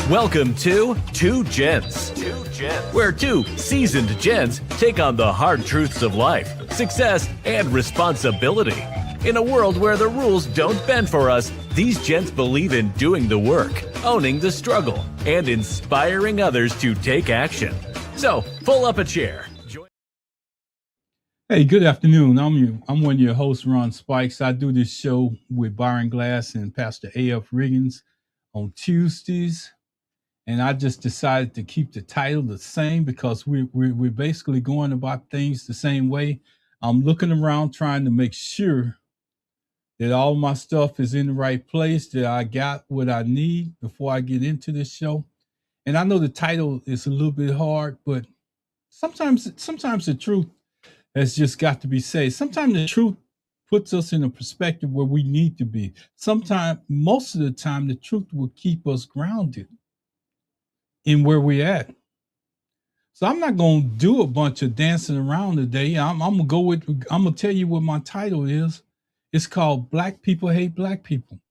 Welcome to Two Gents, where two seasoned gents take on the hard truths of life, success, and responsibility. In a world where the rules don't bend for us, these gents believe in doing the work, owning the struggle, and inspiring others to take action. So, pull up a chair. Hey, good afternoon. I'm one of your hosts, Ron Spikes. I do this show with Byron Glass and Pastor A.F. Riggins on Tuesdays. And I just decided to keep the title the same because we're basically going about things the same way. I'm looking around trying to make sure that all my stuff is in the right place, that I got what I need before I get into this show. And I know the title is a little bit hard, but sometimes the truth has just got to be said. Sometimes the truth puts us in a perspective where we need to be. Sometimes, most of the time, the truth will keep us grounded in where we're at. So I'm not going to do a bunch of dancing around today. I'm gonna tell you what my title is. It's called Black People Hate Black People.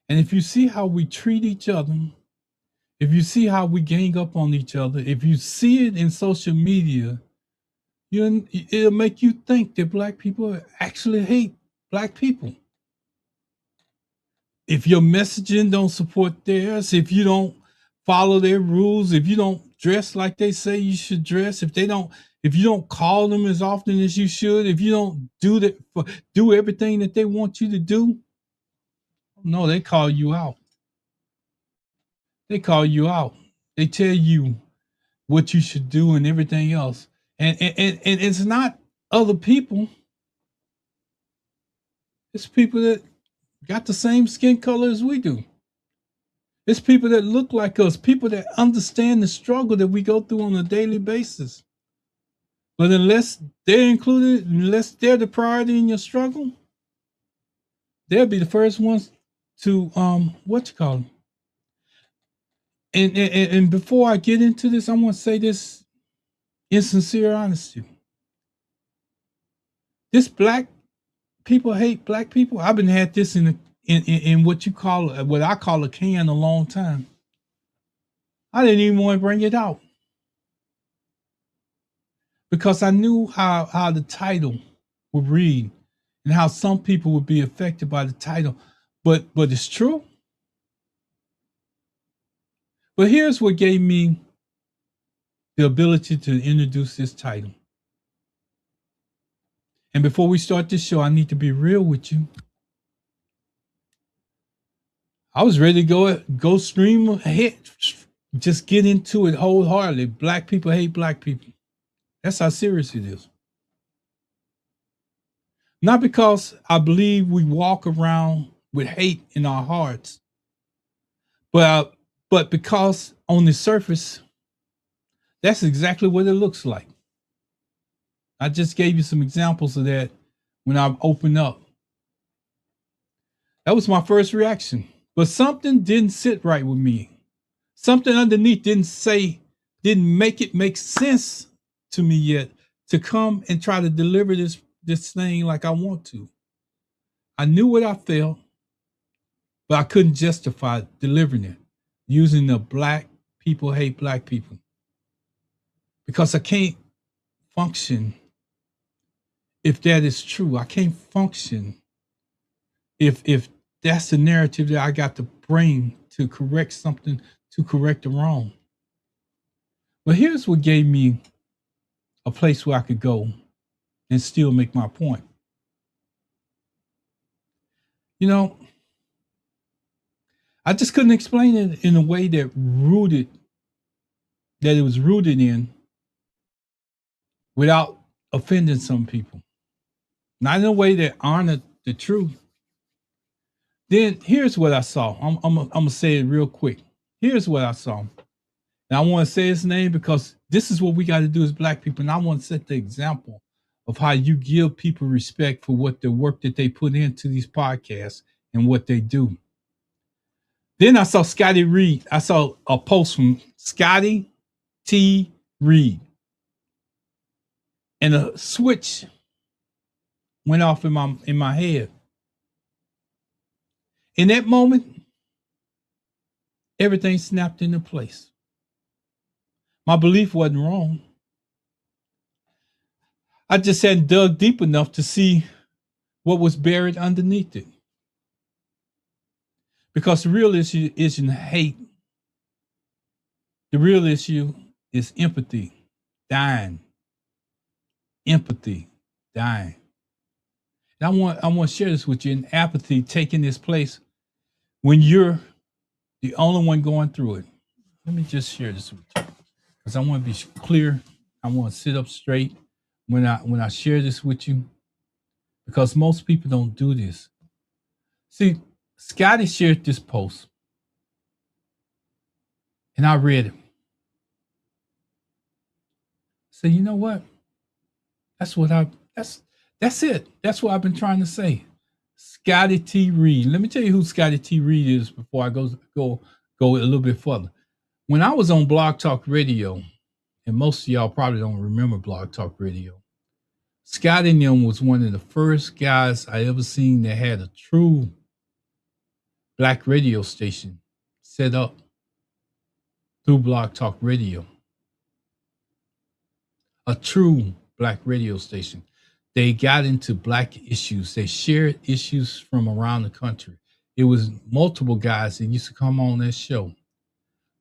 And if you see how we treat each other, if you see how we gang up on each other, if you see it in social media, it'll make you think that black people actually hate black people. If your messaging don't support theirs, if you don't follow their rules, if you don't dress like they say you should dress, if you don't call them as often as you should, if you don't do everything that they want you to do, no, they call you out. They call you out. They tell you what you should do and everything else. And it's not other people. It's people that got the same skin color as we do. It's people that look like us, people that understand the struggle that we go through on a daily basis. But unless they're included, unless they're the priority in your struggle, they'll be the first ones to And before I get into this, I want to say this in sincere honesty. This black people hate black people. I've been had this in what I call a can a long time. I didn't even want to bring it out because I knew how the title would read and how some people would be affected by the title. But it's true. But here's what gave me the ability to introduce this title. And before we start this show, I need to be real with you. I was ready to go stream ahead, just get into it wholeheartedly. Black people hate black people. That's how serious it is. Not because I believe we walk around with hate in our hearts, but because on the surface, that's exactly what it looks like. I just gave you some examples of that when I opened up. That was my first reaction. But something didn't sit right with me. Something underneath didn't make it make sense to me yet to come and try to deliver this thing like I want to. I knew what I felt, but I couldn't justify delivering it using the black people hate black people. Because I can't function if that is true. I can't function if that's the narrative that I got to bring to correct something, to correct the wrong. But here's what gave me a place where I could go and still make my point. You know, I just couldn't explain it in a way that it was rooted in without offending some people. Not in a way that honored the truth. Then here's what I saw. I'm gonna say it real quick. Here's what I saw. And I want to say his name because this is what we got to do as black people. And I want to set the example of how you give people respect for what the work that they put into these podcasts and what they do. Then I saw Scotty Reed. I saw a post from Scotty T. Reed. And a switch went off in my head. In that moment, everything snapped into place. My belief wasn't wrong. I just hadn't dug deep enough to see what was buried underneath it. Because the real issue isn't hate. The real issue is empathy, dying. Empathy, dying. And I want to share this with you. And apathy taking its place when you're the only one going through it. Let me just share this with you, because I want to be clear. I want to sit up straight when I share this with you, because most people don't do this. See, Scotty shared this post, and I read it. So you know what? That's it. That's what I've been trying to say. Scotty T. Reed. Let me tell you who Scotty T. Reed is before I go a little bit further. When I was on Blog Talk Radio, and most of y'all probably don't remember Blog Talk Radio, Scotty and them was one of the first guys I ever seen that had a true black radio station set up through Blog Talk Radio. A true black radio station. They got into black issues. They shared issues from around the country. It was multiple guys that used to come on that show.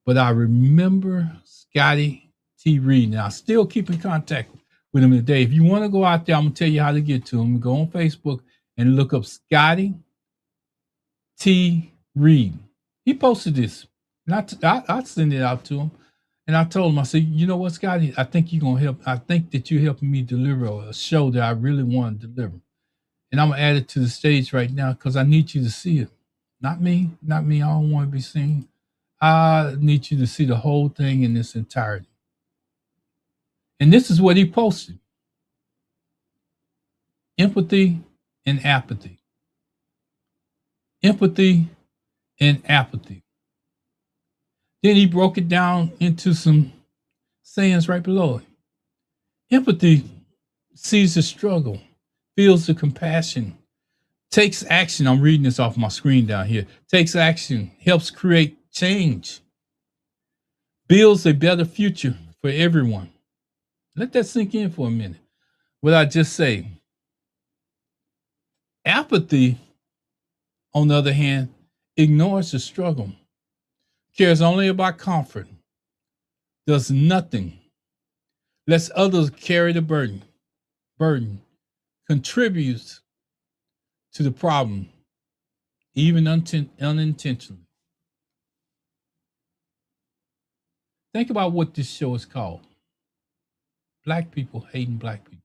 But I remember Scotty T. Reed, and I still keep in contact with him today. If you want to go out there, I'm going to tell you how to get to him. Go on Facebook and look up Scotty T. Reed. He posted this. And I send it out to him. And I told him, I said, you know what, Scotty, I think you're going to help. I think that you're helping me deliver a show that I really want to deliver. And I'm going to add it to the stage right now because I need you to see it. Not me. I don't want to be seen. I need you to see the whole thing in its entirety. And this is what he posted. Empathy and apathy. Empathy and apathy. Then he broke it down into some sayings right below it. Empathy sees the struggle, feels the compassion, takes action. I'm reading this off my screen down here. Takes action, helps create change, builds a better future for everyone. Let that sink in for a minute. What I just say. Apathy, on the other hand, ignores the struggle, cares only about comfort, does nothing, lets others carry the burden, contributes to the problem, even unintentionally. Think about what this show is called. Black people hating black people.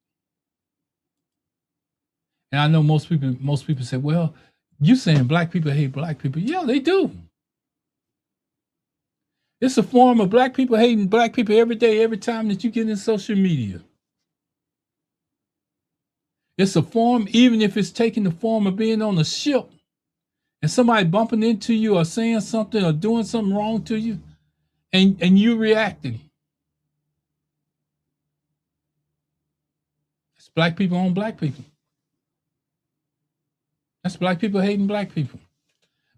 And I know most people say, well, you saying black people hate black people. Yeah, they do. It's a form of black people hating black people every day, every time that you get in social media. It's a form, even if it's taking the form of being on a ship and somebody bumping into you or saying something or doing something wrong to you, and you reacting. It's black people on black people. That's black people hating black people.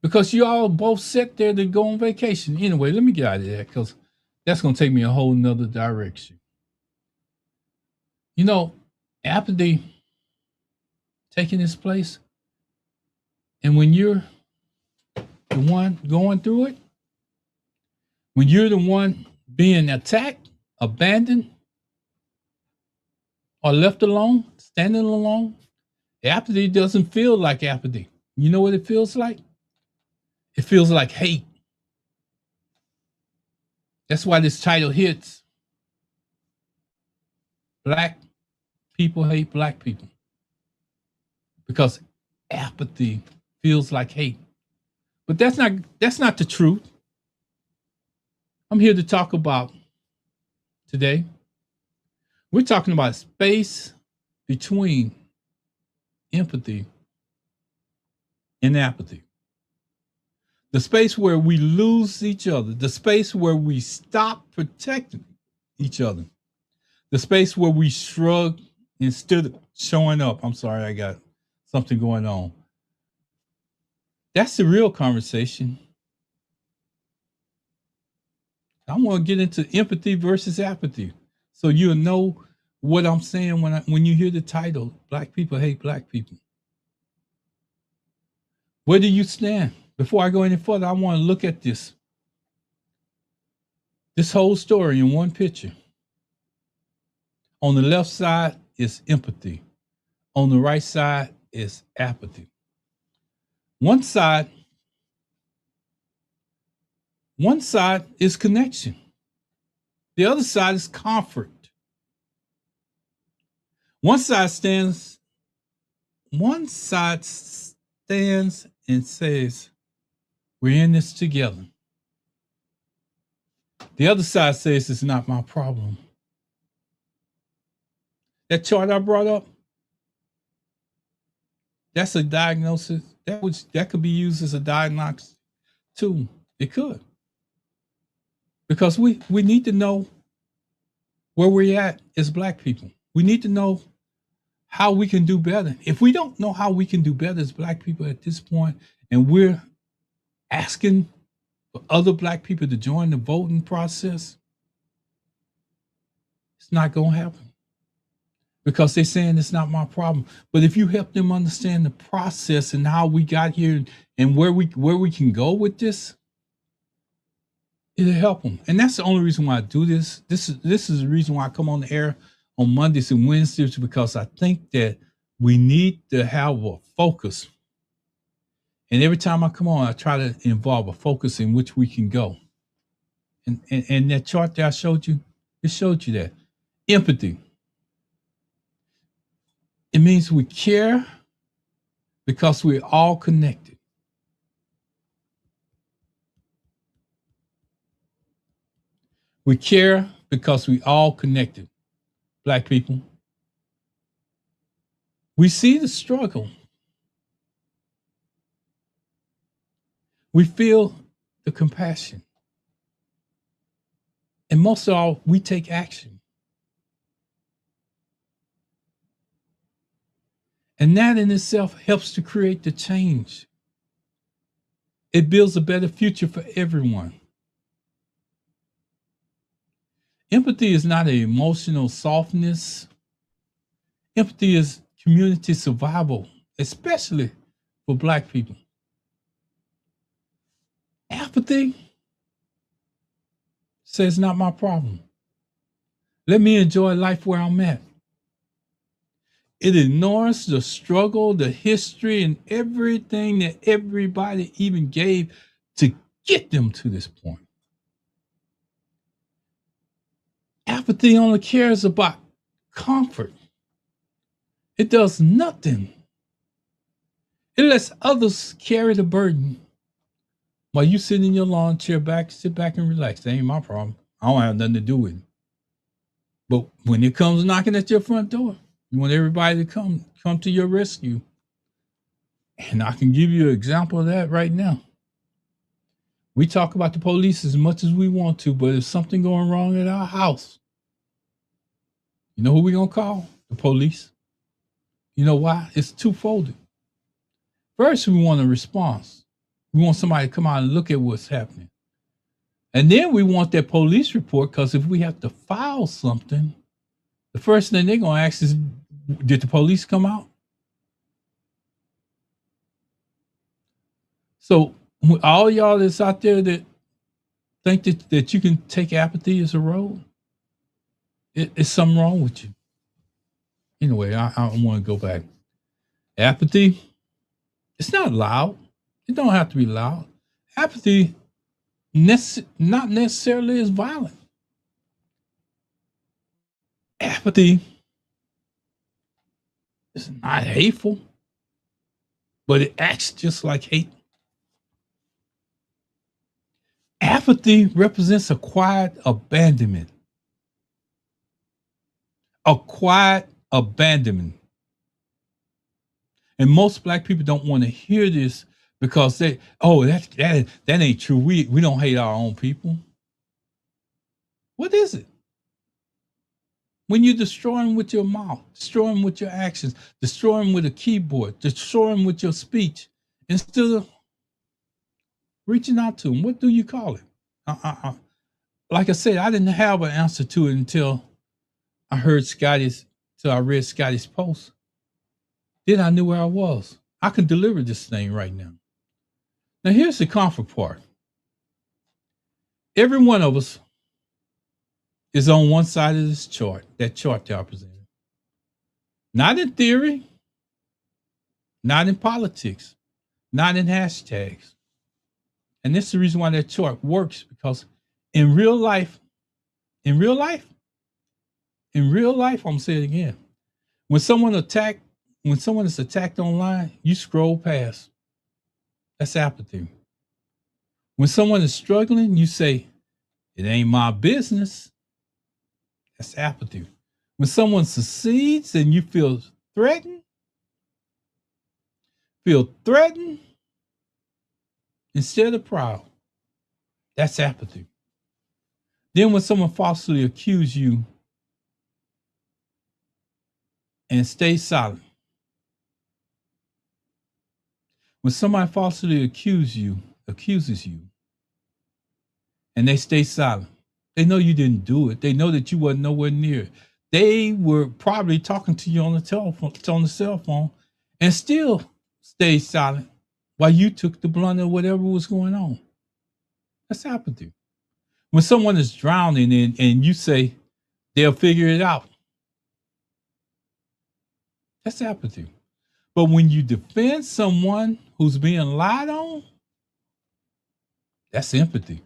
Because you all both sit there to go on vacation. Anyway, let me get out of there because that's going to take me a whole nother direction. You know, apathy taking its place, and when you're the one going through it, when you're the one being attacked, abandoned, or left alone, standing alone, apathy doesn't feel like apathy. You know what it feels like? It feels like hate. That's why this title hits. Black people hate black people. Because apathy feels like hate. But that's not the truth. I'm here to talk about today. We're talking about space between empathy and apathy. The space where we lose each other, the space where we stop protecting each other, the space where we shrug instead of showing up. I'm sorry, I got something going on. That's the real conversation. want to get into empathy versus apathy, so you'll know what I'm saying when you hear the title. Black people hate black people. Where do you stand? Before I go any further, I want to look at this whole story in one picture. On the left side is empathy. On the right side is apathy. One side is connection. The other side is comfort. One side stands and says, we're in this together. The other side says, it's not my problem. That chart I brought up, that's a diagnosis. That could be used as a diagnostic tool. It could. Because we need to know where we're at as black people. We need to know how we can do better. If we don't know how we can do better as black people at this point, and we're asking for other black people to join the voting process, it's not going to happen. Because they're saying it's not my problem. But if you help them understand the process and how we got here and where we can go with this, it'll help them. And that's the only reason why I do this. This is the reason why I come on the air on Mondays and Wednesdays, because I think that we need to have a focus. And every time I come on, I try to involve a focus in which we can go. And that chart that I showed you, it showed you that. Empathy. It means we care because we're all connected. We care because we all connected. Black people. We see the struggle. We feel the compassion. And most of all, we take action. And that in itself helps to create the change. It builds a better future for everyone. Empathy is not an emotional softness. Empathy is community survival, especially for black people. Apathy says, not my problem. Let me enjoy life where I'm at. It ignores the struggle, the history, and everything that everybody even gave to get them to this point. Apathy only cares about comfort. It does nothing. It lets others carry the burden while you sit in your lawn chair sit back and relax. That ain't my problem. I don't have nothing to do with it. But when it comes knocking at your front door, you want everybody to come to your rescue. And I can give you an example of that right now. We talk about the police as much as we want to, but if something going wrong at our house, you know who we gonna call? The police. You know why? It's twofold. First, we want a response. We want somebody to come out and look at what's happening. And then we want that police report, because if we have to file something, the first thing they're going to ask is, did the police come out? So all y'all that's out there that think that you can take apathy as a road, it's something wrong with you. Anyway, I want to go back. Apathy, it's not loud. It don't have to be loud. Apathy not necessarily is violent. Apathy is not hateful, but it acts just like hate. Apathy represents a quiet abandonment. A quiet abandonment. And most black people don't want to hear this, because that ain't true. We don't hate our own people. What is it? When you destroy them with your mouth, destroy them with your actions, destroy them with a keyboard, destroy them with your speech, instead of reaching out to them, what do you call it? like I said, I didn't have an answer to it until I heard till I read Scotty's post. Then I knew where I was. I can deliver this thing right now. Now, here's the comfort part. Every one of us is on one side of this chart, that chart that I presented. Not in theory, not in politics, not in hashtags. And this is the reason why that chart works, because in real life, I'm gonna say it again. When someone is attacked online, you scroll past. That's apathy. When someone is struggling, you say, it ain't my business. That's apathy. When someone succeeds and you feel threatened instead of proud, that's apathy. Then when someone falsely accuses you and stay silent, when somebody falsely accuses you, and they stay silent, they know you didn't do it. They know that you wasn't nowhere near it. They were probably talking to you on the telephone, on the cell phone, and still stayed silent while you took the blunt of whatever was going on. That's apathy. When someone is drowning and you say they'll figure it out, that's apathy. But when you defend someone who's being lied on, that's empathy.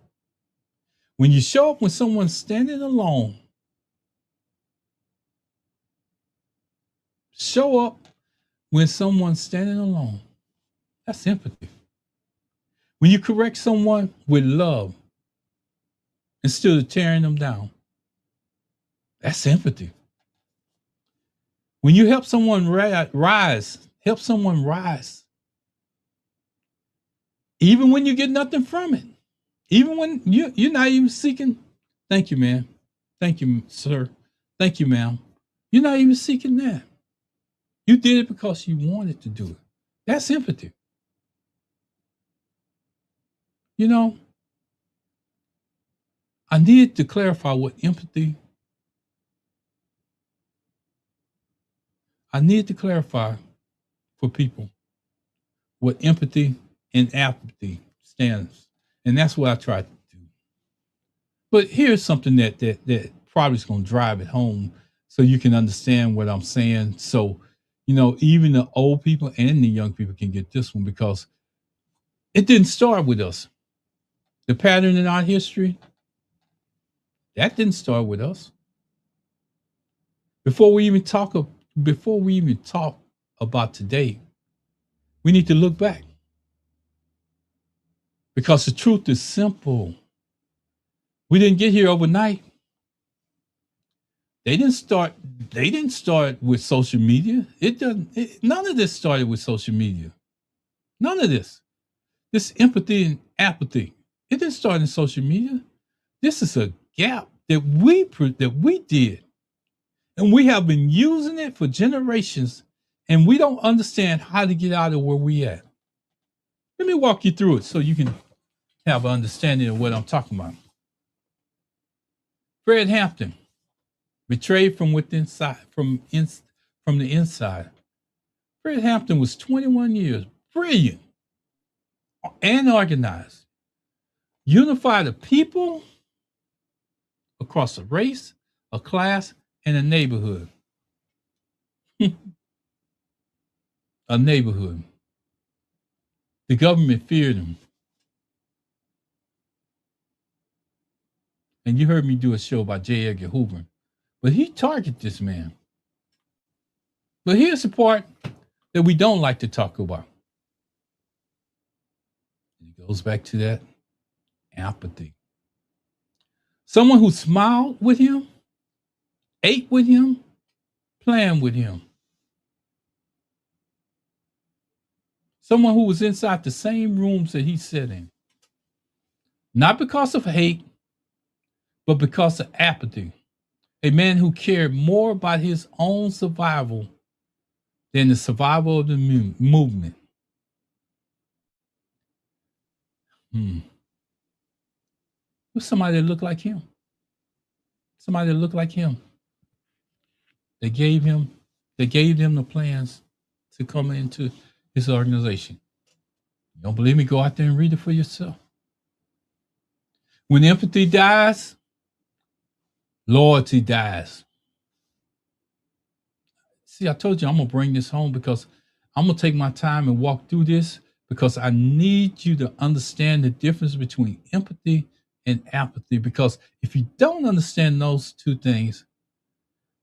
When you show up when someone's standing alone, show up when someone's standing alone, that's empathy. When you correct someone with love instead of tearing them down, that's empathy. When you help someone rise, even when you get nothing from it, even when you're not even seeking, thank you, man. Thank you, sir. Thank you, ma'am. You're not even seeking that. You did it because you wanted to do it. That's empathy. You know, I needed to clarify what empathy. I need to clarify for people what empathy and apathy stands, and that's what I tried to do. But here's something that probably is going to drive it home, so you can understand what I'm saying. So, even the old people and the young people can get this one, because it didn't start with us. The pattern in our history, that didn't start with us. Before we even talk about today, we need to look back, because the truth is simple. We didn't get here overnight. They didn't start with social media. None of this started with social media. None of this. This empathy and apathy, it didn't start in social media. This is a gap that we did. And we have been using it for generations, and we don't understand how to get out of where we at. Let me walk you through it so you can have an understanding of what I'm talking about. Fred Hampton, betrayed from the inside. Fred Hampton was 21 years, brilliant and organized, unified a people across a race, a class, and a neighborhood. A neighborhood. The government feared him. And you heard me do a show about J. Edgar Hoover, but he targeted this man. But here's the part that we don't like to talk about. It goes back to that apathy. Someone who smiled with him, ate with him, planned with him. Someone who was inside the same rooms that he sat in. Not because of hate, but because of apathy. A man who cared more about his own survival than the survival of the movement. Who's somebody that looked like him? somebody that looked like him. They gave him the plans to come into his organization. You don't believe me? Go out there and read it for yourself. When empathy dies, loyalty dies. See, I told you I'm going to bring this home because I'm going to take my time and walk through this because I need you to understand the difference between empathy and apathy. Because if you don't understand those two things,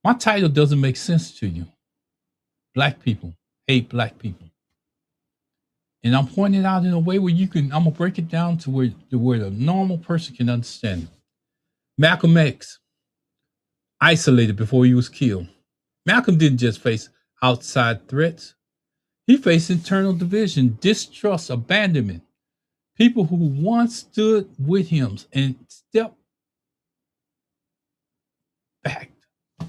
my title doesn't make sense to you. Black people hate black people. And I'm pointing it out in a way where I'm going to break it down to where the normal person can understand it. Malcolm X, isolated before he was killed. Malcolm didn't just face outside threats. He faced internal division, distrust, abandonment. People who once stood with him and stepped back. I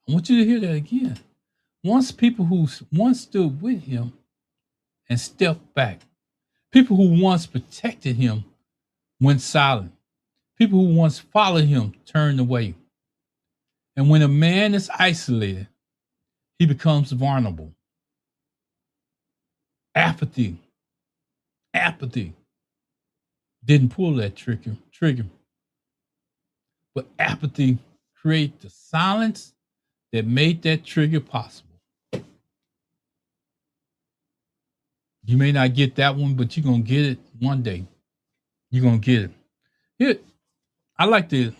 want you to hear that again. People who once stood with him and stepped back. People who once protected him went silent. People who once followed him turned away. And when a man is isolated, he becomes vulnerable. Apathy didn't pull that trigger. But apathy created the silence that made that trigger possible. You may not get that one, but you're going to get it one day. You're going to get it. Here, I like to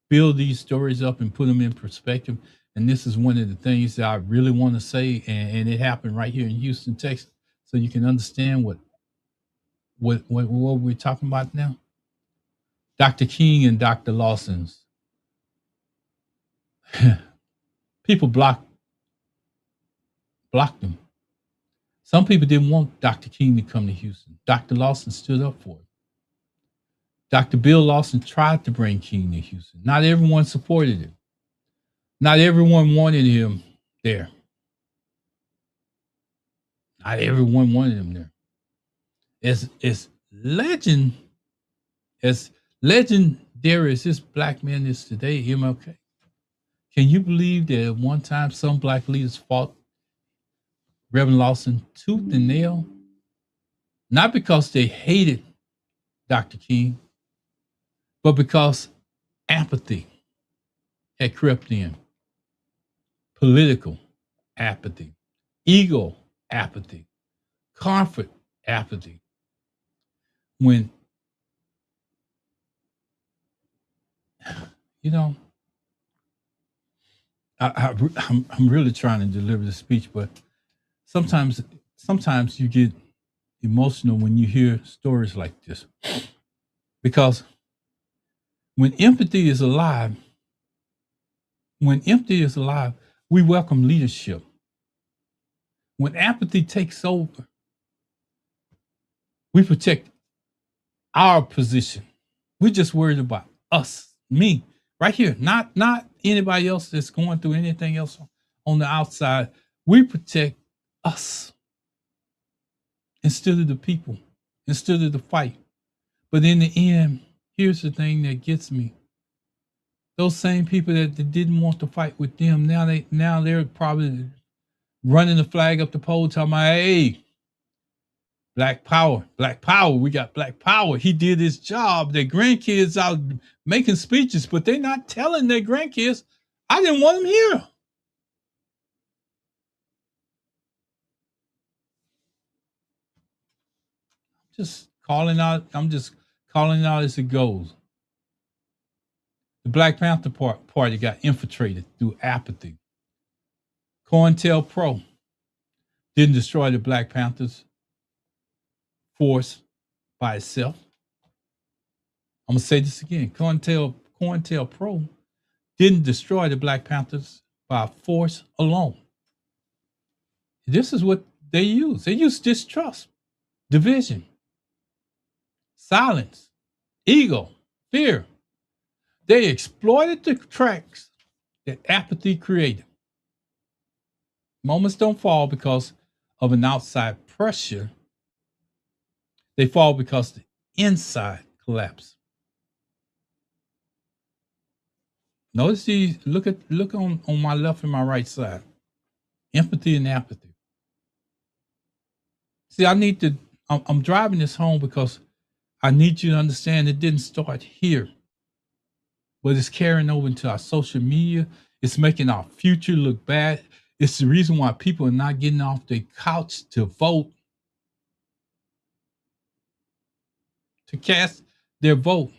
build these stories up and put them in perspective. And this is one of the things that I really want to say. And it happened right here in Houston, Texas. So you can understand what we're talking about now. Dr. King and Dr. Lawson's. People blocked them. Some people didn't want Dr. King to come to Houston. Dr. Lawson stood up for it. Dr. Bill Lawson tried to bring King to Houston. Not everyone supported him. Not everyone wanted him there. Not everyone wanted him there. As legendary as this black man is today, MLK. Can you believe that at one time some black leaders fought Reverend Lawson tooth and nail? Not because they hated Dr. King, but because apathy had crept in. Political apathy, ego apathy, comfort apathy. When, I'm really trying to deliver the speech, but sometimes you get emotional when you hear stories like this. Because when empathy is alive, we welcome leadership. When apathy takes over, we protect our position. We're just worried about us, me, right here. Not anybody else that's going through anything else on the outside. We protect us instead of the people, instead of the fight. But in the end, here's the thing that gets me. Those same people that didn't want to fight with them, now they're probably running the flag up the pole, talking about, hey, Black power, we got black power. He did his job. Their grandkids out making speeches, but they're not telling their grandkids, I didn't want them here. I'm just calling out as it goes. The Black Panther Party got infiltrated through apathy. COINTELPRO didn't destroy the Black Panthers force by itself. I'm going to say this again. COINTELPRO didn't destroy the Black Panthers by force alone. This is what they use. They use distrust, division, silence, ego, fear. They exploited the cracks that apathy created. Moments don't fall because of an outside pressure. They fall because the inside collapse. Notice these. Look on my left and my right side. Empathy and apathy. See, I need to. I'm driving this home because I need you to understand it didn't start here, but it's carrying over into our social media. It's making our future look bad. It's the reason why people are not getting off their couch to vote, to cast their vote.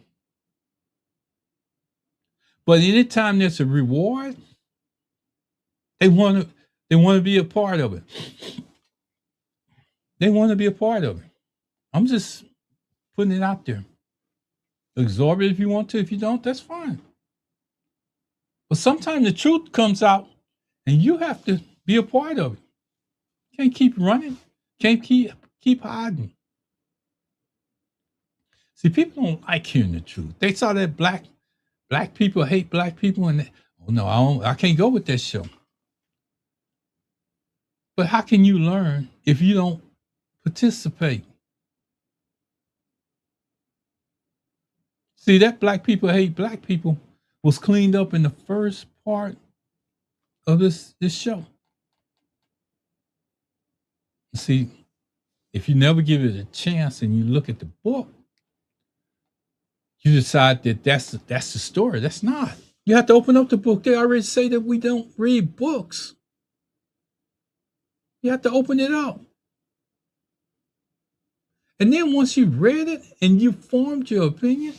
But anytime there's a reward, they want to be a part of it. They want to be a part of it. I'm just putting it out there. Absorb it if you want to. If you don't, that's fine. But sometimes the truth comes out and you have to be a part of it. Can't keep running. Can't keep hiding. See, people don't like hearing the truth. They saw that black people hate black people, and oh no, I can't go with that show. But how can you learn if you don't participate? See, that black people hate black people was cleaned up in the first part of this show. See, if you never give it a chance and you look at the book, you decide that that's the story. That's not. You have to open up the book. They already say that we don't read books. You have to open it up. And then once you've read it and you've formed your opinion,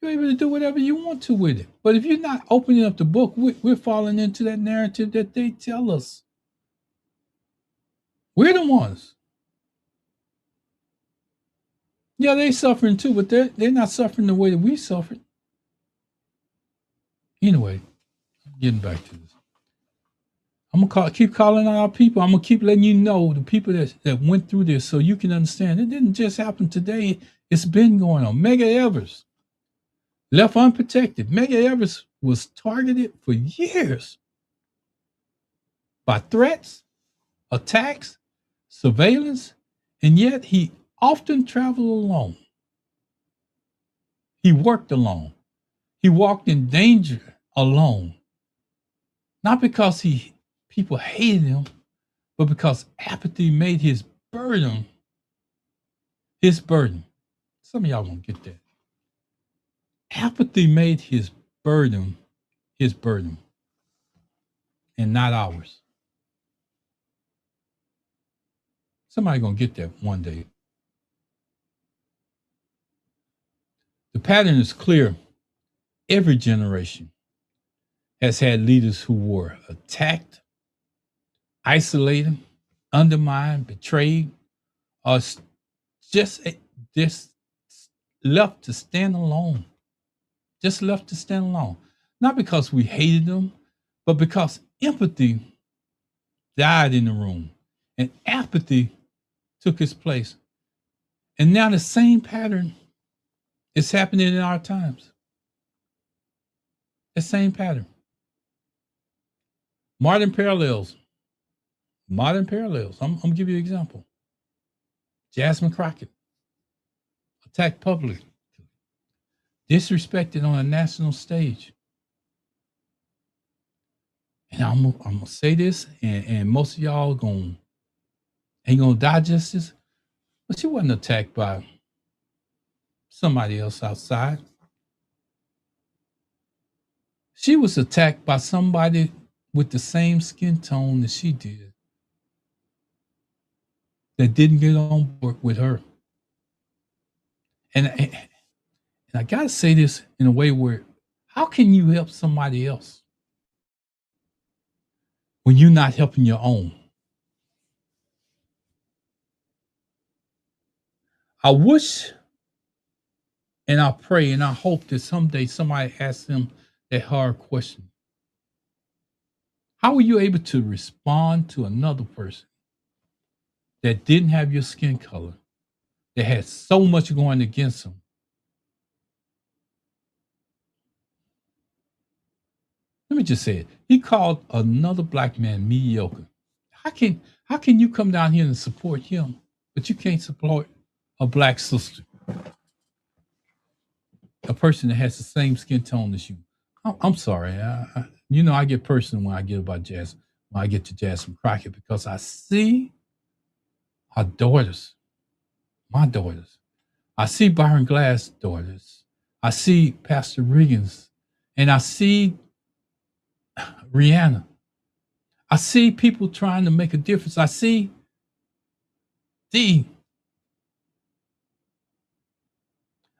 you're able to do whatever you want to with it. But if you're not opening up the book, we're falling into that narrative that they tell us. We're the ones. Yeah, they're suffering too, but they're not suffering the way that we suffered. Anyway, getting back to this. I'm gonna keep calling out our people. I'm gonna keep letting you know the people that went through this, so you can understand. It didn't just happen today. It's been going on. Medgar Evers left unprotected. Medgar Evers was targeted for years by threats, attacks, surveillance, and yet he often traveled alone. He worked alone. He walked in danger alone. Not because people hated him, but because apathy made his burden his burden. Some of y'all won't get that. Apathy made his burden, and not ours. Somebody gonna get that one day. The pattern is clear. Every generation has had leaders who were attacked, isolated, undermined, betrayed, or just left to stand alone. Just left to stand alone. Not because we hated them, but because empathy died in the room and apathy took its place. And now the same pattern is happening in our times. The same pattern. Modern parallels. I'm gonna give you an example. Jasmine Crockett, attacked publicly, disrespected on a national stage. And I'm gonna say this, and most of y'all ain't gonna digest this, but she wasn't attacked by somebody else outside. She was attacked by somebody with the same skin tone that she did, that didn't get on board with her. And I gotta say this in a way where, how can you help somebody else when you're not helping your own? I wish and I pray and I hope that someday somebody asks them that hard question. How were you able to respond to another person that didn't have your skin color, that had so much going against them? Let me just say it. He called another black man mediocre. How can you come down here and support him, but you can't support a black sister, a person that has the same skin tone as you, I'm sorry. I get personal when I get about jazz. When I get to Jasmine Crockett, because I see our daughters, my daughters. I see Byron Glass' daughters. I see Pastor Regan's, and I see Rihanna. I see people trying to make a difference. I see the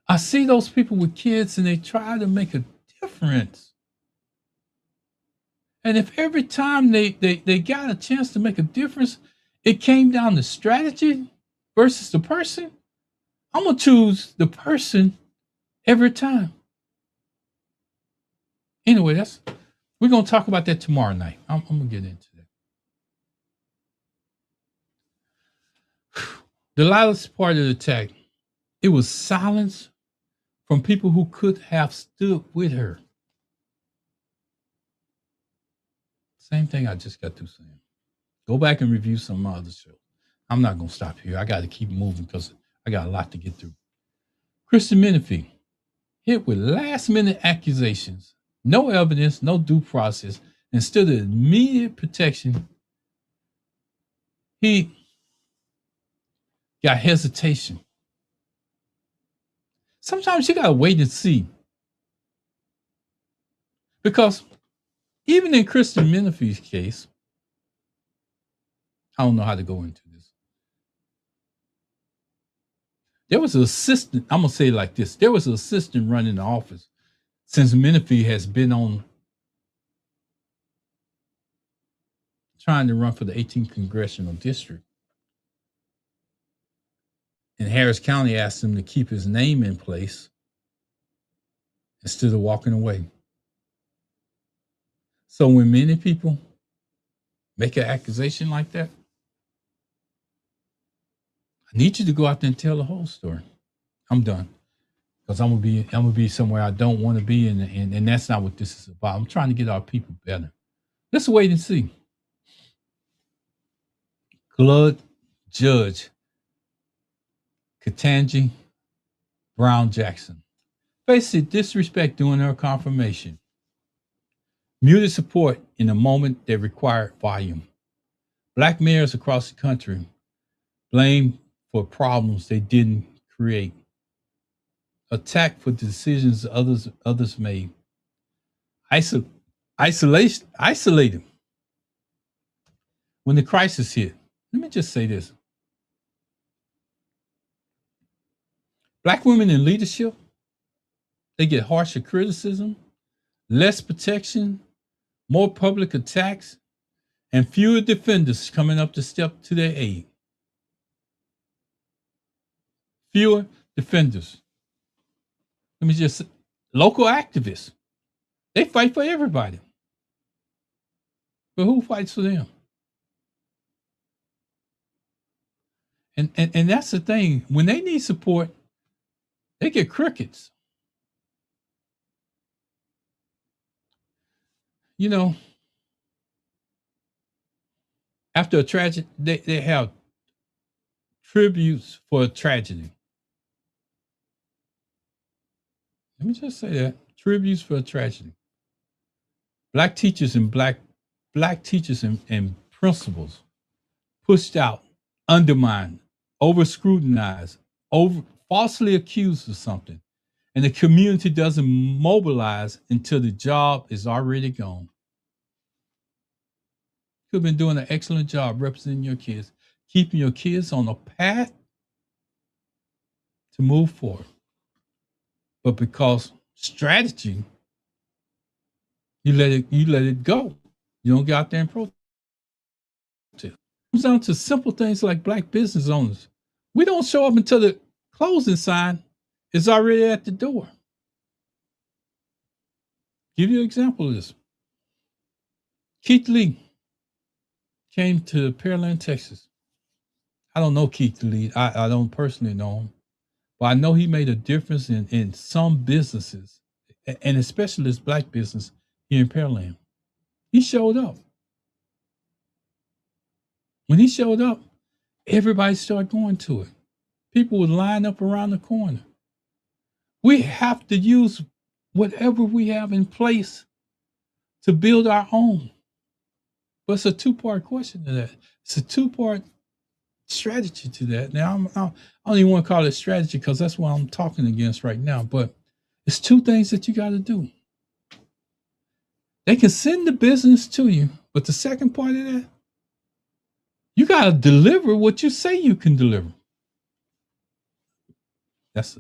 I see those people with kids and they try to make a difference. And if every time they got a chance to make a difference, it came down to strategy versus the person, I'm gonna choose the person every time. Anyway, we're gonna talk about that tomorrow night. I'm gonna get into that. The loudest part of the attack, it was silence from people who could have stood with her. Same thing I just got through saying. Go back and review some other shows. I'm not gonna stop here. I got to keep moving because I got a lot to get through. Christian Menifee hit with last-minute accusations, no evidence, no due process. Instead of immediate protection, he got hesitation. Sometimes you gotta wait and see, because even in Christian Menifee's case, I don't know how to go into this. There was an assistant. I'm gonna say it like this: there was an assistant running the office since Menifee has been on trying to run for the 18th congressional district. And Harris County asked him to keep his name in place instead of walking away. So when many people make an accusation like that, I need you to go out there and tell the whole story. I'm done. Because I'm gonna be somewhere I don't want to be, and that's not what this is about. I'm trying to get our people better. Let's wait and see. Blood Judge Ketanji Brown Jackson faced disrespect during her confirmation. Muted support in a moment that required volume. Black mayors across the country blamed for problems they didn't create. Attacked for decisions others made. Isolated. When the crisis hit, let me just say this. Black women in leadership, they get harsher criticism, less protection, more public attacks, and fewer defenders coming up to step to their aid. Fewer defenders. Let me just say, local activists, they fight for everybody. But who fights for them? And that's the thing. When they need support, they get crickets. You know, after a tragedy, they have tributes for a tragedy. Let me just say that. Tributes for a tragedy. Black teachers and principals pushed out, undermined, over scrutinized, over falsely accused of something. And the community doesn't mobilize until the job is already gone. You've been doing an excellent job representing your kids, keeping your kids on a path to move forward. But because strategy, you let it go. You don't get out there and protest. It comes down to simple things like black business owners. We don't show up until the closing sign is already at the door. Give you an example of this. Keith Lee came to Pearland, Texas. I don't know Keith Lee. I don't personally know him. But I know he made a difference in some businesses, and especially this black business here in Pearland. He showed up. When he showed up, everybody started going to it. People would line up around the corner. We have to use whatever we have in place to build our own. But it's a two-part question to that. It's a two-part strategy to that. Now, I don't even want to call it strategy because that's what I'm talking against right now. But it's two things that you got to do. They can send the business to you, but the second part of that, you got to deliver what you say you can deliver. That's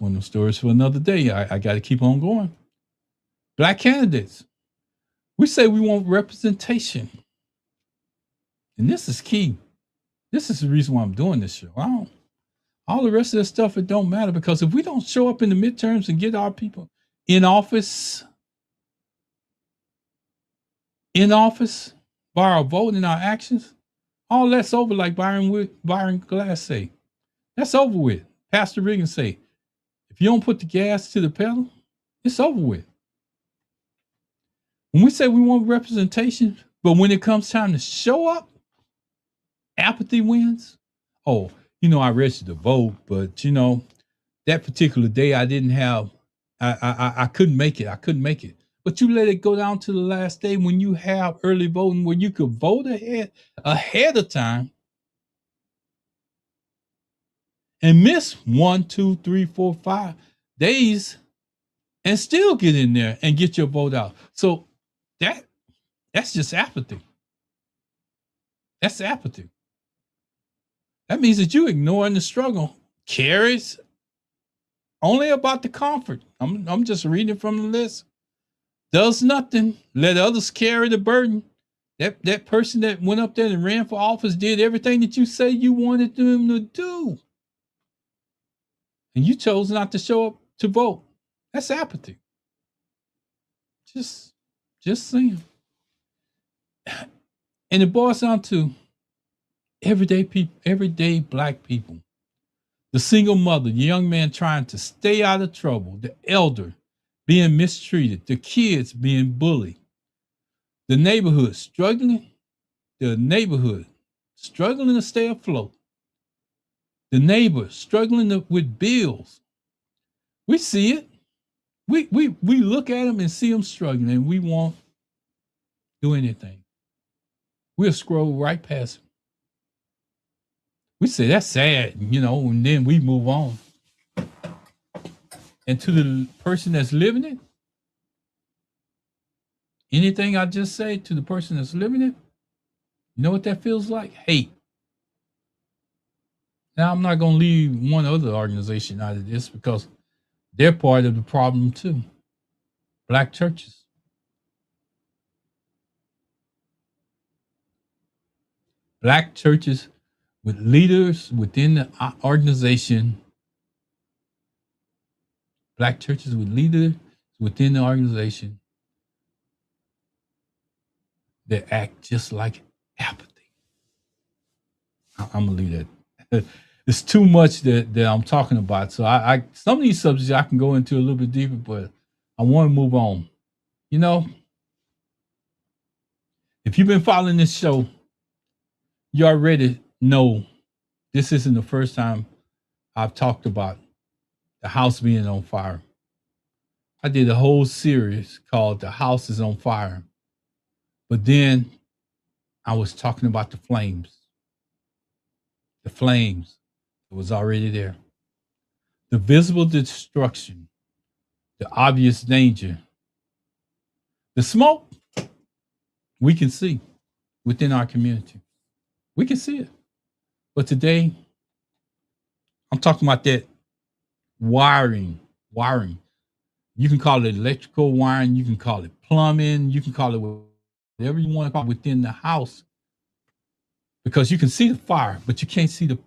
one of the stories for another day. I got to keep on going. Black candidates. We say we want representation. And this is key. This is the reason why I'm doing this show. All the rest of this stuff, it don't matter, because if we don't show up in the midterms and get our people in office by our vote and our actions, all that's over, like Byron Glass say. That's over with. Pastor Reagan say, if you don't put the gas to the pedal, it's over with. When we say we want representation, but when it comes time to show up, apathy wins. Oh, I registered to vote, but that particular day I didn't have, I couldn't make it. But you let it go down to the last day when you have early voting where you could vote ahead of time and miss 1, 2, 3, 4, 5 days and still get in there and get your vote out. So that's just apathy. That's apathy. That means that you ignoring the struggle. Cares only about the comfort. I'm just reading from the list. Does nothing. Let others carry the burden. That person that went up there and ran for office did everything that you say you wanted them to do. And you chose not to show up to vote. That's apathy. Just saying. And it boils down to everyday people, everyday Black people. The single mother, the young man trying to stay out of trouble, the elder being mistreated, the kids being bullied, the neighborhood struggling to stay afloat, the neighbor struggling with bills. We see it. We look at them and see them struggling, and we won't do anything. We'll scroll right past them. We say that's sad, and then we move on. And to the person that's living it, anything I just say to the person that's living it, you know what that feels like? Hate. Now, I'm not going to leave one other organization out of this because they're part of the problem too. Black churches. Black churches with leaders within the organization. Black churches with leaders within the organization that act just like apathy. I'm gonna leave that. It's too much that I'm talking about. So I some of these subjects I can go into a little bit deeper, but I want to move on. If you've been following this show, you already know this isn't the first time I've talked about the house being on fire. I did a whole series called The House is on Fire. But then I was talking about the flames. The flames that was already there. The visible destruction, the obvious danger. The smoke we can see within our community. We can see it. But today, I'm talking about that wiring. You can call it electrical wiring. You can call it plumbing. You can call it whatever you want to call it within the house. Because you can see the fire, but you can't see the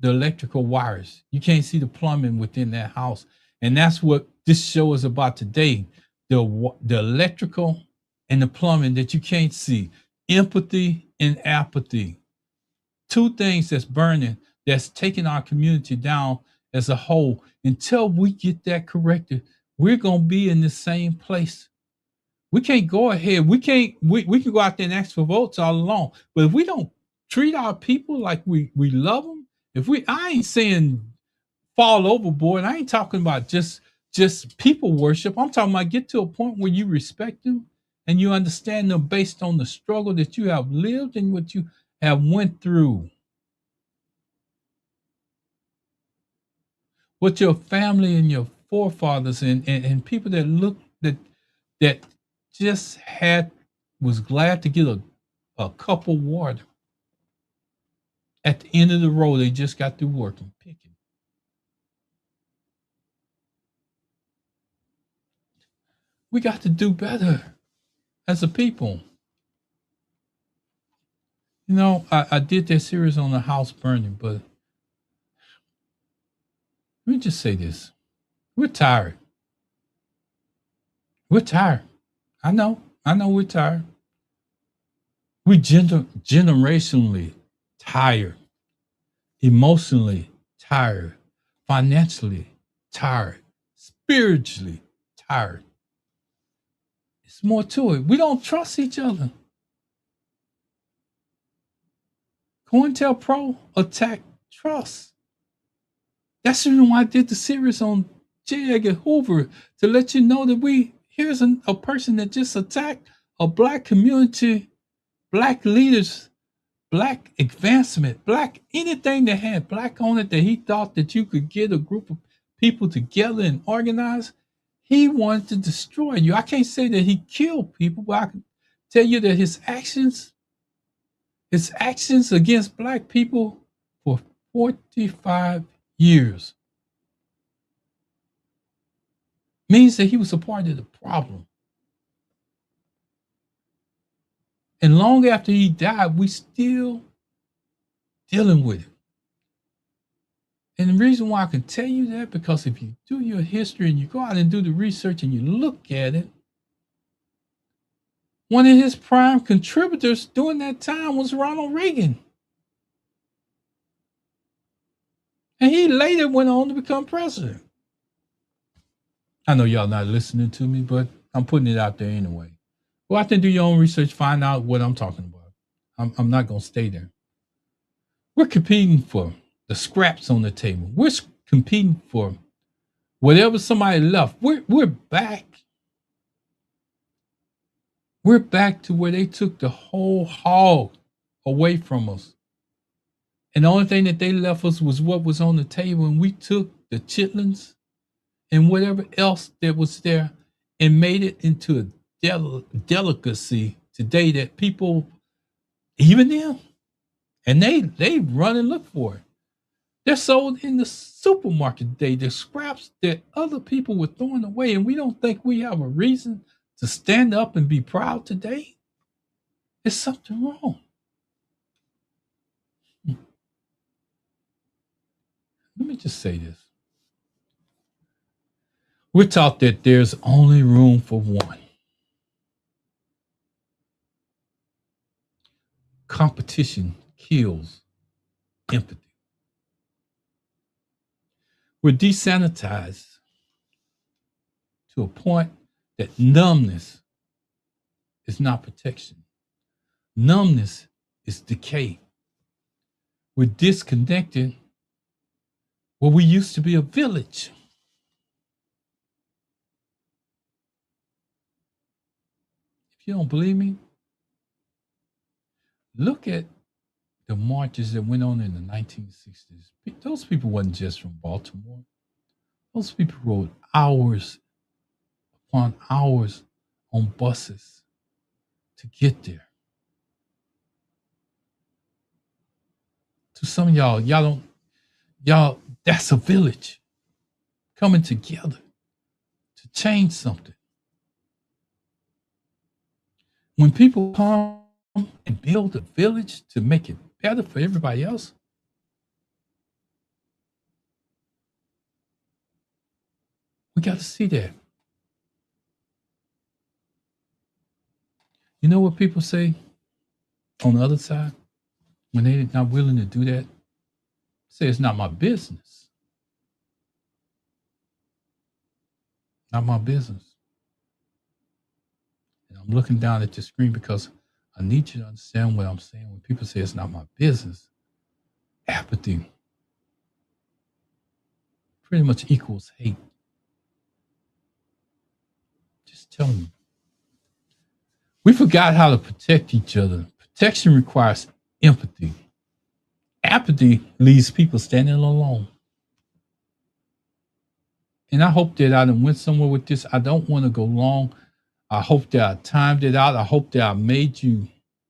electrical wires. You can't see the plumbing within that house. And that's what this show is about today. The electrical and the plumbing that you can't see. Empathy and apathy. Two things that's burning, that's taking our community down as a whole. Until we get that corrected, we're going to be in the same place. We can't go ahead. We can go out there and ask for votes all along. But if we don't treat our people like we love them, I ain't saying fall overboard. I ain't talking about just just people worship. I'm talking about get to a point where you respect them and you understand them based on the struggle that you have lived and what you have went through. What your family and your forefathers and people that look that just had was glad to get a cup of water at the end of the road. They just got through working, picking. We got to do better as a people. You know, I did that series on the house burning, but let me just say this. We're tired. We're tired. I know. I know we're tired. We're generationally tired, emotionally tired, financially tired, spiritually tired. It's more to it. We don't trust each other. COINTELPRO attacked trust. That's the reason why I did the series on J. Edgar Hoover to let you know that here's a person that just attacked a black community, black leaders, black advancement, black anything that had black on it that he thought that you could get a group of people together and organize. He wanted to destroy you. I can't say that he killed people, but I can tell you that his actions against black people for 45 years means that he was a part of the problem. And long after he died, we still dealing with it. And the reason why I can tell you that, because if you do your history and you go out and do the research and you look at it, one of his prime contributors during that time was Ronald Reagan. And he later went on to become president. I know y'all not listening to me, but I'm putting it out there anyway. Go out there and do your own research, find out what I'm talking about. I'm not going to stay there. We're competing for the scraps on the table. We're competing for whatever somebody left. We're back. We're back to where they took the whole hog away from us. And the only thing that they left us was what was on the table. And we took the chitlins and whatever else that was there and made it into a delicacy today that people, even them, and they run and look for it. They're sold in the supermarket today. The scraps that other people were throwing away, and we don't think we have a reason to stand up and be proud today. There's something wrong. Let me just say this. We're taught that there's only room for one. Competition kills empathy. We're desanitized to a point that numbness is not protection. Numbness is decay. We're disconnected where we used to be a village. If you don't believe me, look at the marches that went on in the 1960s. Those people wasn't just from Baltimore. Those people rode hours upon hours on buses to get there. To some of y'all, that's a village coming together to change something. When people come and build a village to make it better for everybody else, we got to see that. You know what people say on the other side when they're not willing to do that? Say it's not my business. Not my business. And I'm looking down at the screen because I need you to understand what I'm saying. When people say it's not my business, apathy pretty much equals hate. telling you. We forgot how to protect each other. Protection requires empathy. Apathy leaves people standing alone. And I hope that I done went somewhere with this. I don't want to go long. I hope that I timed it out. I hope that I made you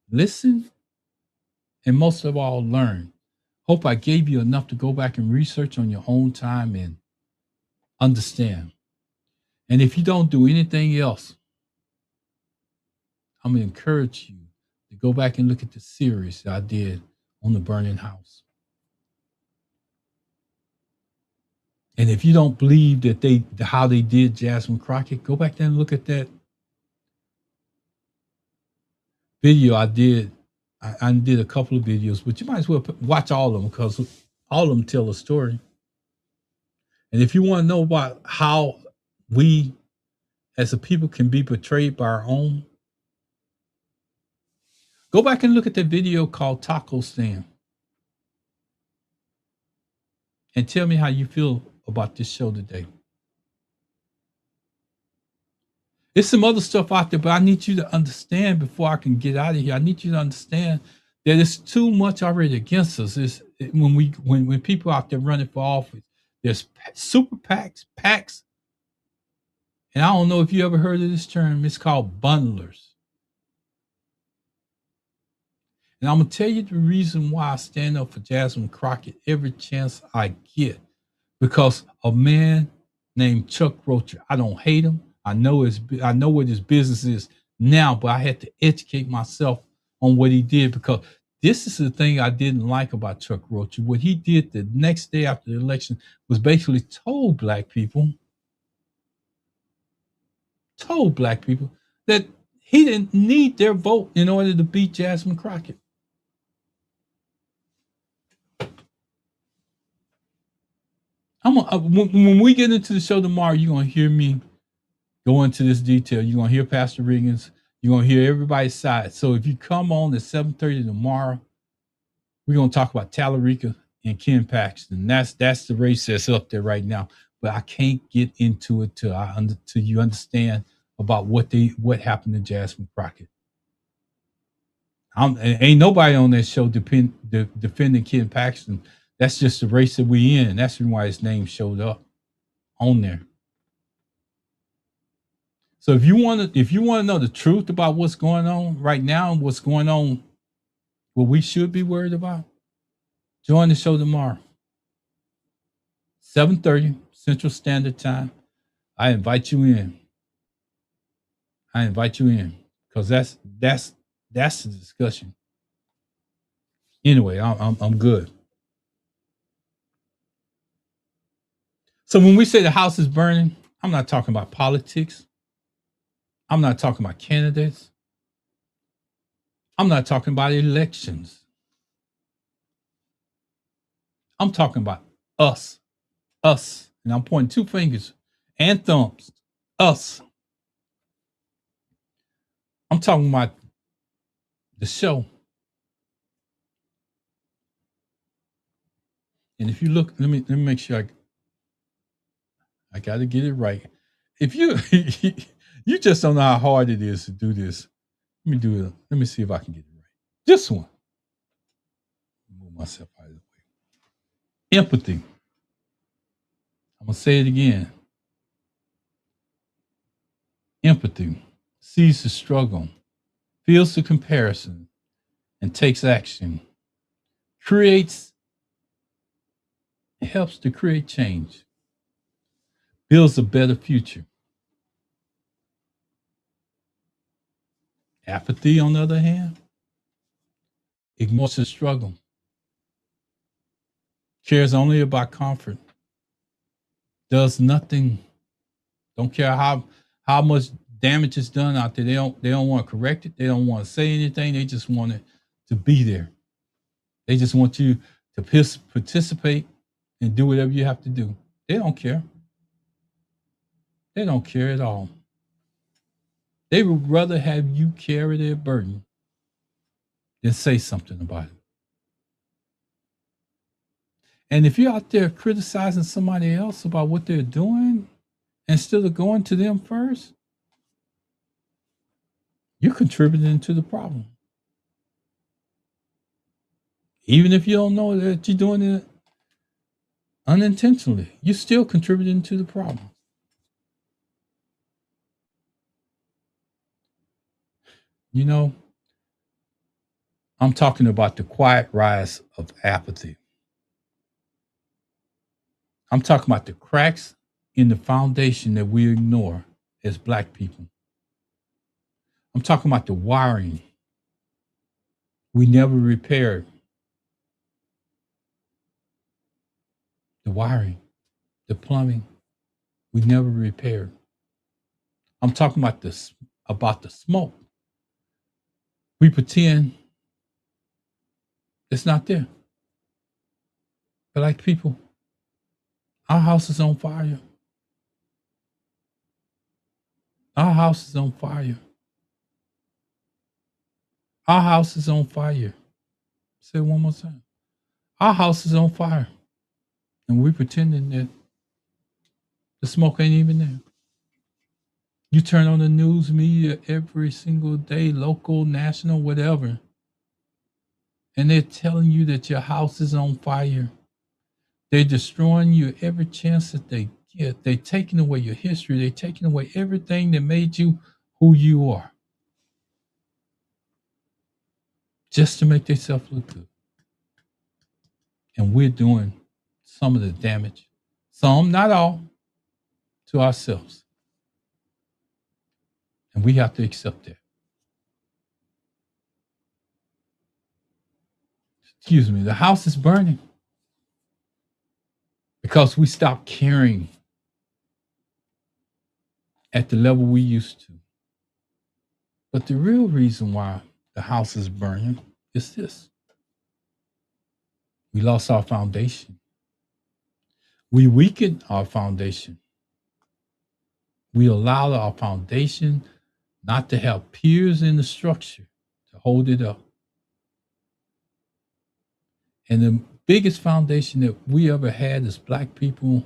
listen and most of all learn. Hope I gave you enough to go back and research on your own time and understand. And if you don't do anything else, I'm going to encourage you to go back and look at the series that I did on the burning house. And if you don't believe that how they did Jasmine Crockett, go back there and look at that video I did. I did a couple of videos, but you might as well watch all of them because all of them tell a story. And if you want to know about how we as a people can be betrayed by our own, go back and look at that video called Taco Stand and tell me how you feel about this show today. There's some other stuff out there, but I need you to understand before I can get out of here. I need you to understand that it's too much already against us. When people out there running for office, there's super PACs, and I don't know if you ever heard of this term. It's called bundlers. And I'm gonna tell you the reason why I stand up for Jasmine Crockett every chance I get, because a man named Chuck Rocher. I don't hate him. I know what his business is now, but I had to educate myself on what he did, because this is the thing I didn't like about Chuck Rocher. What he did the next day after the election was basically told black people that he didn't need their vote in order to beat Jasmine Crockett. When we get into the show tomorrow, you're going to hear me go into this detail. You're going to hear Pastor Riggins. You're going to hear everybody's side. So if you come on at 7:30 tomorrow, we're going to talk about Tallarica and Ken Paxton. That's the race that's up there right now. But I can't get into it till you understand about what happened to Jasmine Crockett. Ain't nobody on that show defending Ken Paxton. That's just the race that we in. That's why his name showed up on there. So if you want to know the truth about what's going on right now and what's going on, what we should be worried about, join the show tomorrow, 7:30 Central Standard Time. I invite you in. Because that's the discussion. Anyway, I'm good. So when we say the house is burning, I'm not talking about politics. I'm not talking about candidates. I'm not talking about elections. I'm talking about us. And I'm pointing two fingers and thumbs. Us. I'm talking about the show. And if you look, let me make sure I got to get it right. If you you just don't know how hard it is to do this, let me do it. Let me see if I can get it right. This one. Move myself out of the way. Empathy. I'm gonna say it again. Empathy sees the struggle, feels the comparison, and takes action. Helps to create change. Builds a better future. Apathy, on the other hand, ignores the struggle, cares only about comfort, does nothing, don't care how much damage is done out there. They don't want to correct it. They don't want to say anything. They just want it to be there. They just want you to participate and do whatever you have to do. They don't care. They don't care at all. They would rather have you carry their burden than say something about it. And if you're out there criticizing somebody else about what they're doing instead of going to them first, you're contributing to the problem. Even if you don't know that you're doing it unintentionally, you're still contributing to the problem. You know, I'm talking about the quiet rise of apathy. I'm talking about the cracks in the foundation that we ignore as Black people. I'm talking about the wiring we never repaired. The wiring, the plumbing we never repaired. I'm talking about the smoke. We pretend it's not there. But like people, our house is on fire. Our house is on fire. Our house is on fire. Say it one more time. Our house is on fire. And we're pretending that the smoke ain't even there. You turn on the news media every single day, local, national, whatever, and they're telling you that your house is on fire. They're destroying you every chance that they get. They're taking away your history. They're taking away everything that made you who you are just to make themselves look good. And we're doing some of the damage, some, not all, to ourselves. And we have to accept that. Excuse me, the house is burning because we stopped caring at the level we used to. But the real reason why the house is burning is this: we lost our foundation. We weakened our foundation. We allowed our foundation not to have piers in the structure to hold it up. And the biggest foundation that we ever had as Black people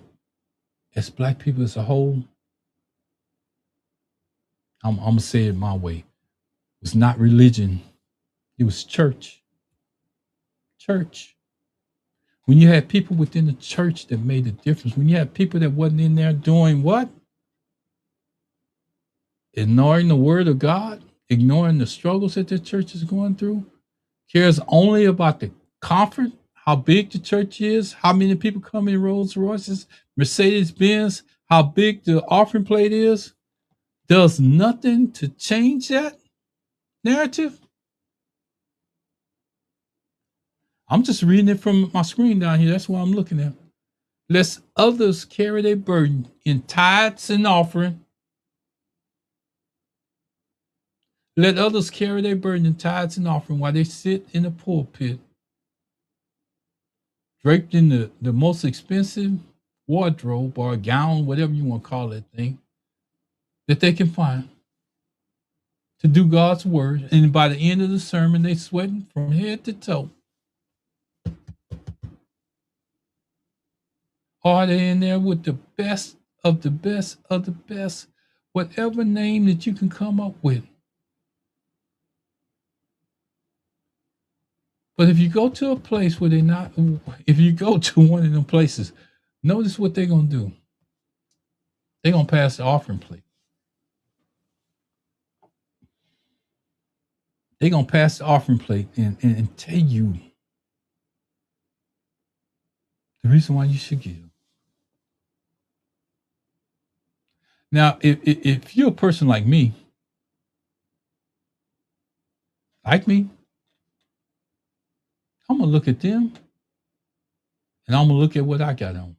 as a whole, I'm going to say it my way, was not religion. It was church. Church. When you had people within the church that made a difference, when you had people that wasn't in there doing what? Ignoring the word of God, ignoring the struggles that the church is going through, cares only about the comfort, how big the church is, how many people come in Rolls Royces, Mercedes Benz, how big the offering plate is, does nothing to change that narrative. I'm just reading it from my screen down here. That's what I'm looking at. Lest others carry their burden in tithes and offering. Let others carry their burden in tithes and offering while they sit in the pulpit, draped in the most expensive wardrobe or a gown, whatever you want to call that thing, that they can find to do God's word. And by the end of the sermon, they sweating from head to toe. Are they in there with the best of the best of the best, whatever name that you can come up with? But if you go to a place where they're not, if you go to one of them places, notice what they're going to do. They're going to pass the offering plate. They're going to pass the offering plate and tell you the reason why you should give. Now, if you're a person like me, I'm going to look at them and I'm going to look at what I got on.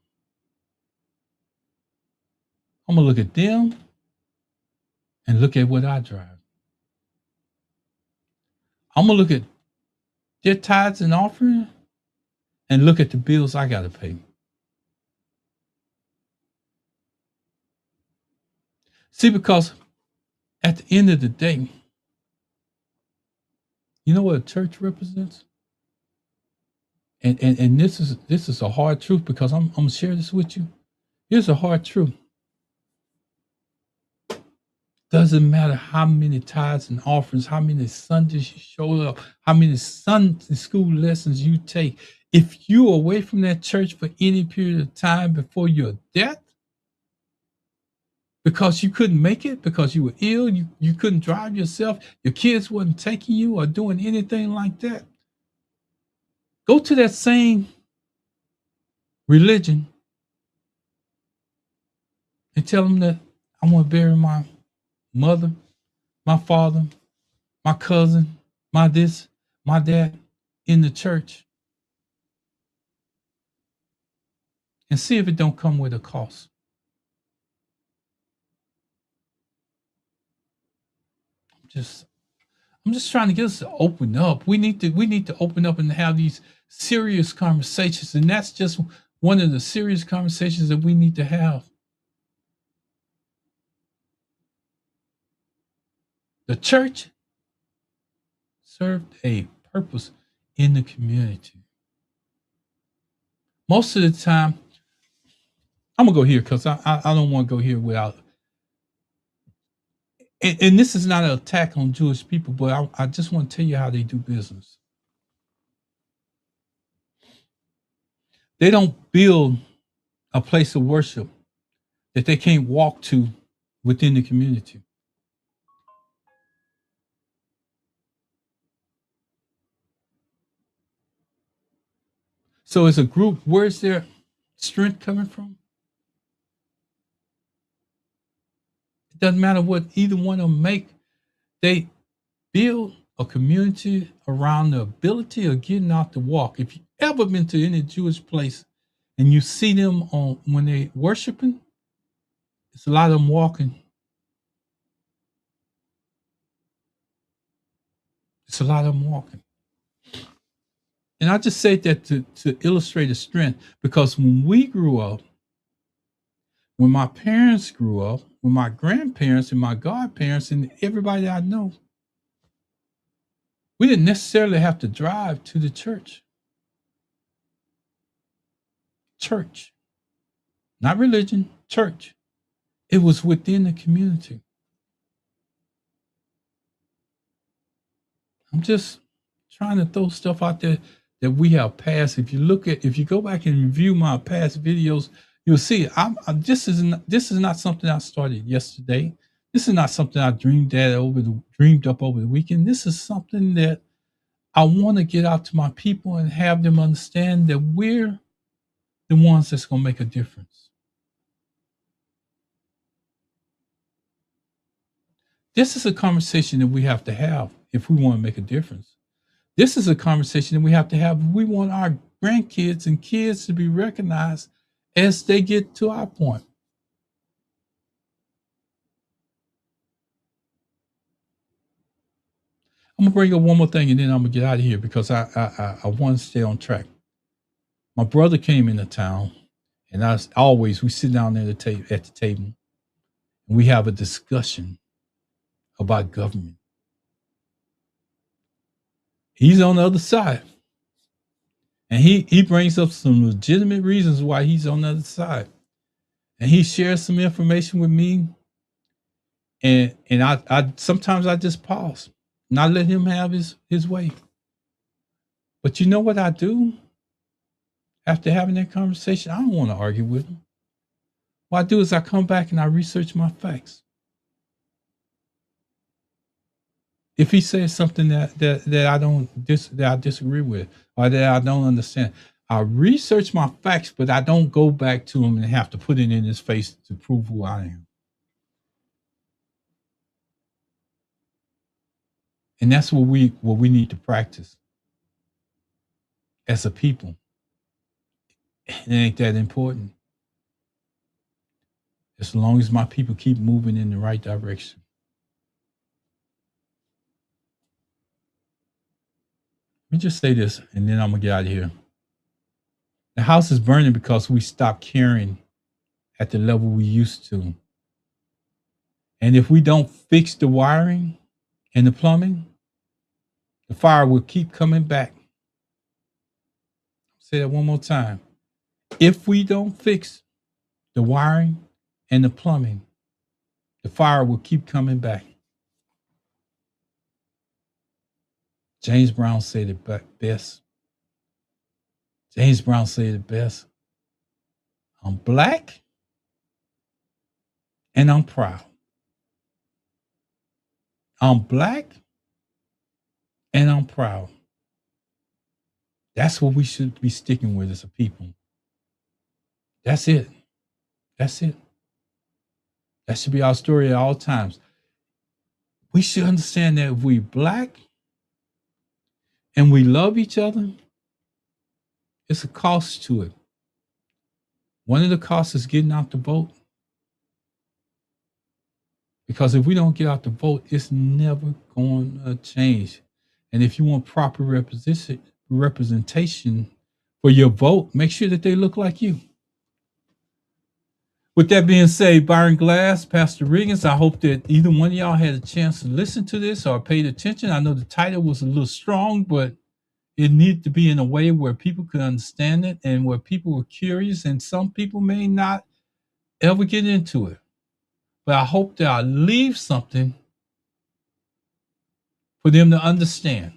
I'm going to look at them and look at what I drive. I'm going to look at their tithes and offering and look at the bills I got to pay. See, because at the end of the day, you know what a church represents? And this is a hard truth, because I'm gonna share this with you. Here's a hard truth. Doesn't matter how many tithes and offerings, how many Sundays you show up, how many Sunday school lessons you take. If you're away from that church for any period of time before your death, because you couldn't make it, because you were ill, you couldn't drive yourself, your kids wasn't taking you or doing anything like that, go to that same religion and tell them that I want to bury my mother, my father, my cousin, my this, my that in the church, and see if it don't come with a cost. Just I'm just trying to get us to open up. We need to open up and have these serious conversations, and that's just one of the serious conversations that we need to have. The church served a purpose in the community. Most of the time, I'm gonna go here because I don't want to go here without. And this is not an attack on Jewish people, but I just want to tell you how they do business. They don't build a place of worship that they can't walk to within the community. So as a group, where's their strength coming from? It doesn't matter what either one of them make. They build a community around the ability of getting out to walk. If you've ever been to any Jewish place and you see them on when they worshiping, it's a lot of them walking. It's a lot of them walking. And I just say that to illustrate the strength, because when we grew up, when my parents grew up, when my grandparents and my godparents and everybody that I know, we didn't necessarily have to drive to the church. Church, not religion, church. It was within the community. I'm just trying to throw stuff out there that we have passed. If you go back and review my past videos, you'll see this is not something I started yesterday. This is not something I dreamed up over the weekend. This is something that I want to get out to my people and have them understand that we're the ones that's going to make a difference. This is a conversation that we have to have if we want to make a difference. This is a conversation that we have to have if we want our grandkids and kids to be recognized as they get to our point. I'm gonna bring up one more thing and then I'm gonna get out of here because I want to stay on track. My brother came into town, and we sit down there at the table, and we have a discussion about government. He's on the other side, and he brings up some legitimate reasons why he's on the other side, and he shares some information with me, and I sometimes I just pause and I let him have his way. But you know what I do after having that conversation? I don't want to argue with him. What I do is I come back and I research my facts. If he says something that I disagree with or that I don't understand, I research my facts, but I don't go back to him and have to put it in his face to prove who I am. And that's what we need to practice as a people. It ain't that important. As long as my people keep moving in the right direction. Let me just say this, and then I'm gonna get out of here. The house is burning because we stopped caring at the level we used to. And if we don't fix the wiring and the plumbing, the fire will keep coming back. I'll say that one more time. If we don't fix the wiring and the plumbing, the fire will keep coming back. James Brown said it best. James Brown said it best. I'm black and I'm proud. I'm black and I'm proud. That's what we should be sticking with as a people. That's it. That's it. That should be our story at all times. We should understand that if we black and we love each other, it's a cost to it. One of the costs is getting out the vote. Because if we don't get out the vote, it's never going to change. And if you want proper representation for your vote, make sure that they look like you. With that being said, Byron Glass, Pastor Riggins, I hope that either one of y'all had a chance to listen to this or paid attention. I know the title was a little strong, but it needed to be in a way where people could understand it and where people were curious, and some people may not ever get into it. But I hope that I leave something for them to understand.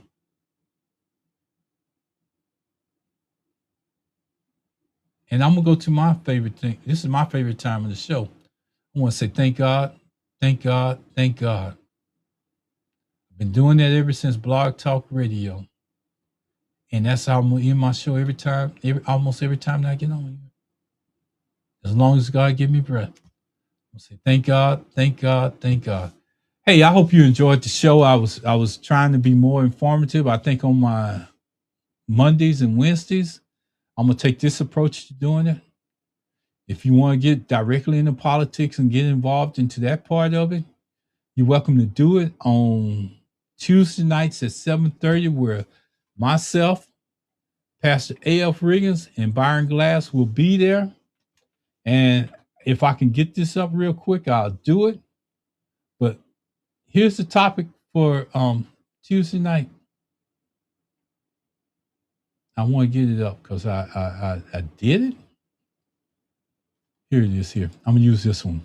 And I'm going to go to my favorite thing. This is my favorite time of the show. I want to say thank God, thank God, thank God. I've been doing that ever since Blog Talk Radio. And that's how I'm going to end my show almost every time that I get on here. As long as God give me breath. I'll say thank God, thank God, thank God. Hey, I hope you enjoyed the show. I was trying to be more informative. I think on my Mondays and Wednesdays, I'm going to take this approach to doing it. If you want to get directly into politics and get involved into that part of it, you're welcome to do it on Tuesday nights at 7:30, where myself, Pastor A.F. Riggins, and Byron Glass will be there. And if I can get this up real quick, I'll do it. But here's the topic for Tuesday night. I want to get it up because I did it. Here it is here. I'm going to use this one.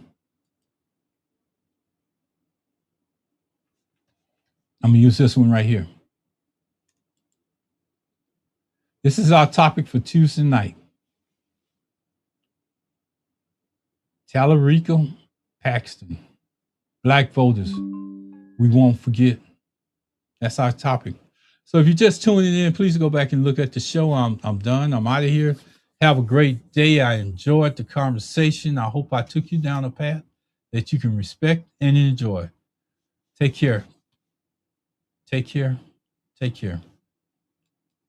I'm going to use this one right here. This is our topic for Tuesday night. Tallarico Paxton. Black voters. We won't forget. That's our topic. So if you're just tuning in, please go back and look at the show. I'm done. I'm out of here. Have a great day. I enjoyed the conversation. I hope I took you down a path that you can respect and enjoy. Take care. Take care. Take care.